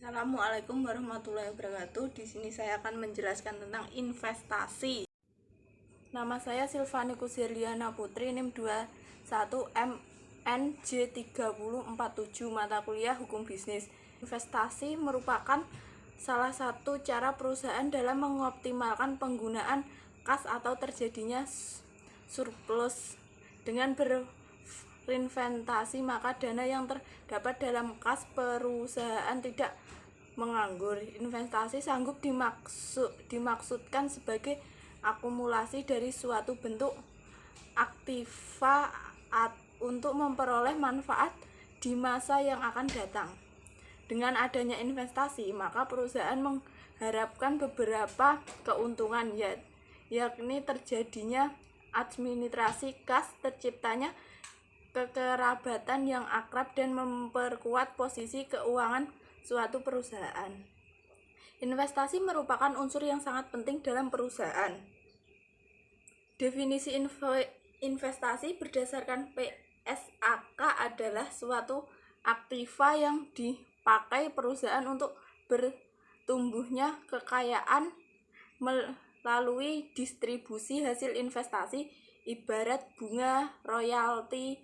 Assalamualaikum warahmatullahi wabarakatuh. Di sini saya akan menjelaskan tentang investasi. Nama saya Silvani Kusirliana Putri, NIM 21MNJ3047, mata kuliah Hukum Bisnis. Investasi merupakan salah satu cara perusahaan dalam mengoptimalkan penggunaan kas atau terjadinya surplus. Dengan berinvestasi, maka dana yang terdapat dalam kas perusahaan tidak menganggur. Investasi sanggup dimaksudkan sebagai akumulasi dari suatu bentuk aktiva untuk memperoleh manfaat di masa yang akan datang. Dengan adanya investasi, maka perusahaan mengharapkan beberapa keuntungan, yakni terjadinya administrasi kas, terciptanya kekerabatan yang akrab, dan memperkuat posisi keuangan suatu perusahaan. Investasi merupakan unsur yang sangat penting dalam perusahaan. Definisi investasi berdasarkan PSAK adalah suatu aktiva yang dipakai perusahaan untuk bertumbuhnya kekayaan melalui distribusi hasil investasi, ibarat bunga, royalti,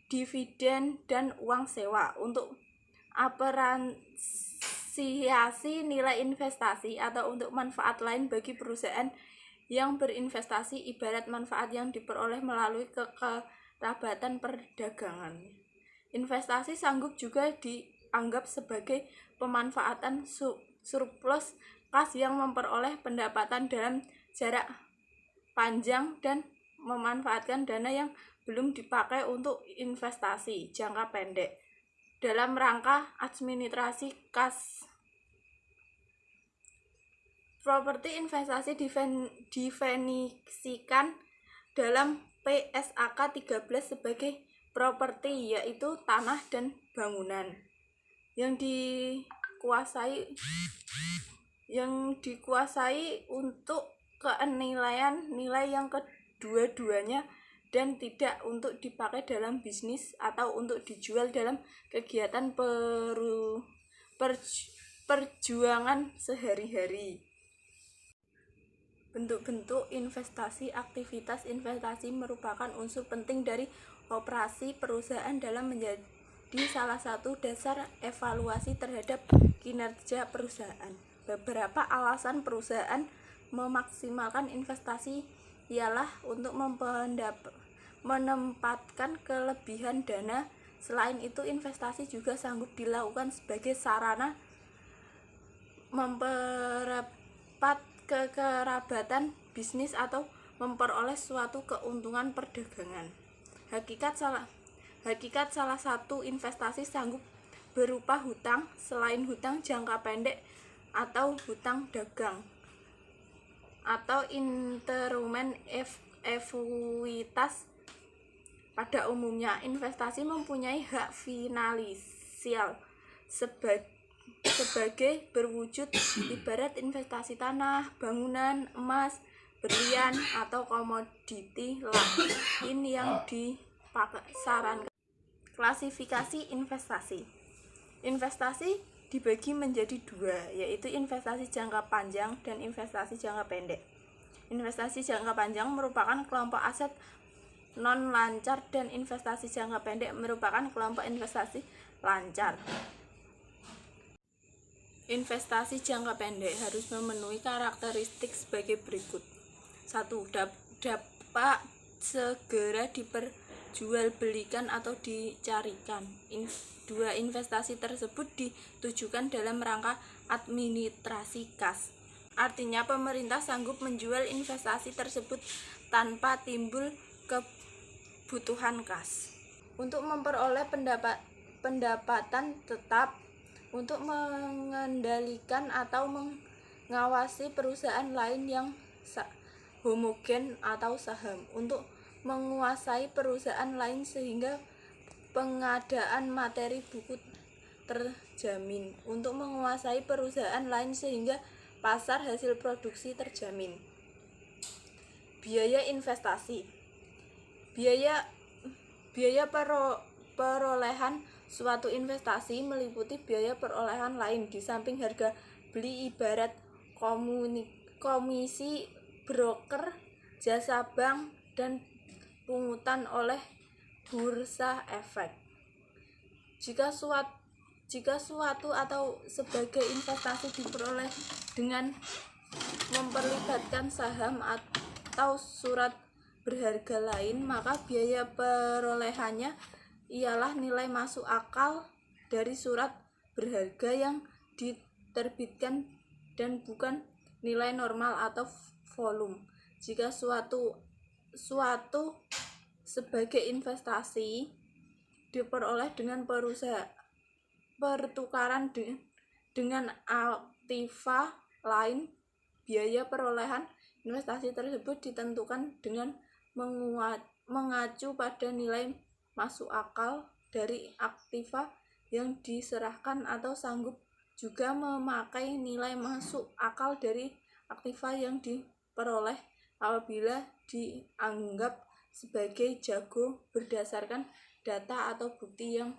dividen, dan uang sewa. Untuk apresiasi nilai investasi atau untuk manfaat lain bagi perusahaan yang berinvestasi, ibarat manfaat yang diperoleh melalui kekerabatan perdagangan. Investasi sanggup juga dianggap sebagai pemanfaatan surplus kas yang memperoleh pendapatan dalam jarak panjang dan memanfaatkan dana yang belum dipakai untuk investasi jangka pendek dalam rangka administrasi kas. Properti investasi didefinisikan dalam PSAK 13 sebagai properti, yaitu tanah dan bangunan yang dikuasai untuk kenilaian nilai yang kedua-duanya dan tidak untuk dipakai dalam bisnis atau untuk dijual dalam kegiatan perjuangan sehari-hari. Bentuk-bentuk investasi. Aktivitas investasi merupakan unsur penting dari operasi perusahaan dalam menjadi salah satu dasar evaluasi terhadap kinerja perusahaan. Beberapa alasan perusahaan memaksimalkan investasi ialah untuk menempatkan kelebihan dana. Selain itu, investasi juga sanggup dilakukan sebagai sarana mempercepat kekerabatan bisnis atau memperoleh suatu keuntungan perdagangan. Hakikat salah satu investasi sanggup berupa hutang, selain hutang jangka pendek atau hutang dagang atau instrumen ekuitas. Pada umumnya, investasi mempunyai hak finansial sebagai berwujud, ibarat investasi tanah, bangunan, emas, berlian, atau komoditi lain yang disarankan. Klasifikasi investasi. Investasi dibagi menjadi dua, yaitu investasi jangka panjang dan investasi jangka pendek. Investasi jangka panjang merupakan kelompok aset non-lancar dan investasi jangka pendek merupakan kelompok investasi lancar. Investasi jangka pendek harus memenuhi karakteristik sebagai berikut. 1. Dapat segera diperjualbelikan atau dicarikan. 2. Investasi tersebut ditujukan dalam rangka administrasi kas. Artinya pemerintah sanggup menjual investasi tersebut tanpa timbul kebutuhan kas. Untuk memperoleh pendapatan tetap, untuk mengendalikan atau mengawasi perusahaan lain yang homogen atau saham, untuk menguasai perusahaan lain sehingga pengadaan materi buku terjamin, untuk menguasai perusahaan lain sehingga pasar hasil produksi terjamin. Biaya investasi. Biaya perolehan Suatu investasi meliputi biaya perolehan lain di samping harga beli, ibarat komisi broker, jasa bank, dan pungutan oleh bursa efek. Jika suatu atau sebagai investasi diperoleh dengan memperlibatkan saham atau surat berharga lain, maka biaya perolehannya ialah nilai masuk akal dari surat berharga yang diterbitkan dan bukan nilai normal atau volume. Jika suatu sebagai investasi diperoleh dengan pertukaran dengan aktiva lain, biaya perolehan investasi tersebut ditentukan dengan mengacu pada nilai masuk akal dari aktiva yang diserahkan atau sanggup juga memakai nilai masuk akal dari aktiva yang diperoleh apabila dianggap sebagai jago berdasarkan data atau bukti yang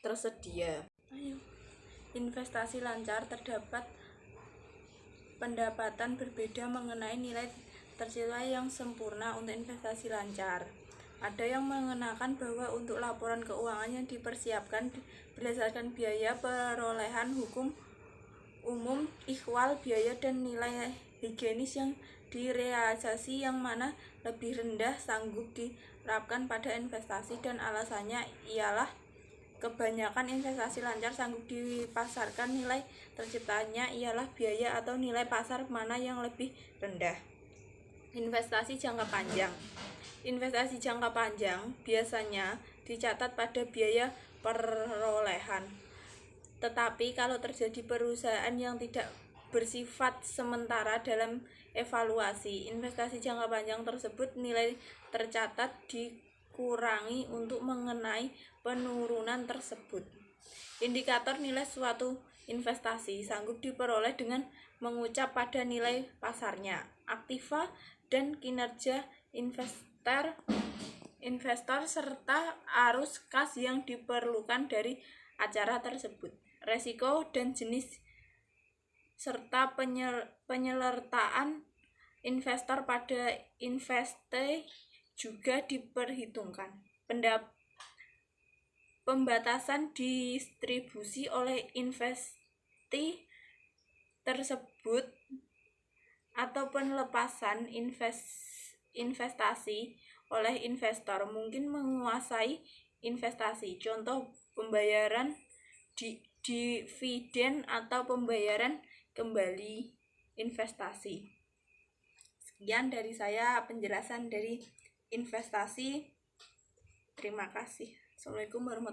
tersedia. Investasi lancar. Terdapat pendapatan berbeda mengenai nilai tercipta yang sempurna untuk investasi lancar. Ada yang mengenakan bahwa untuk laporan keuangan yang dipersiapkan berdasarkan biaya perolehan hukum umum, ikhwal, biaya dan nilai higienis yang direalisasi yang mana lebih rendah sanggup diterapkan pada investasi, dan alasannya ialah kebanyakan investasi lancar sanggup dipasarkan nilai terciptanya ialah biaya atau nilai pasar mana yang lebih rendah. Investasi jangka panjang. Investasi jangka panjang biasanya dicatat pada biaya perolehan. Tetapi kalau terjadi perusahaan yang tidak bersifat sementara dalam evaluasi investasi jangka panjang tersebut, nilai tercatat dikurangi untuk mengenai penurunan tersebut. Indikator nilai suatu investasi sanggup diperoleh dengan mengucap pada nilai pasarnya, aktiva, dan kinerja investor serta arus kas yang diperlukan dari acara tersebut. Resiko dan jenis serta penyertaan investor pada investasi juga diperhitungkan. Pembatasan distribusi oleh investasi tersebut atau penlepasan investasi oleh investor mungkin menguasai investasi. Contoh, pembayaran dividen atau pembayaran kembali investasi. Sekian dari saya penjelasan dari investasi. Terima kasih. Assalamualaikum warahmatullahi wabarakatuh.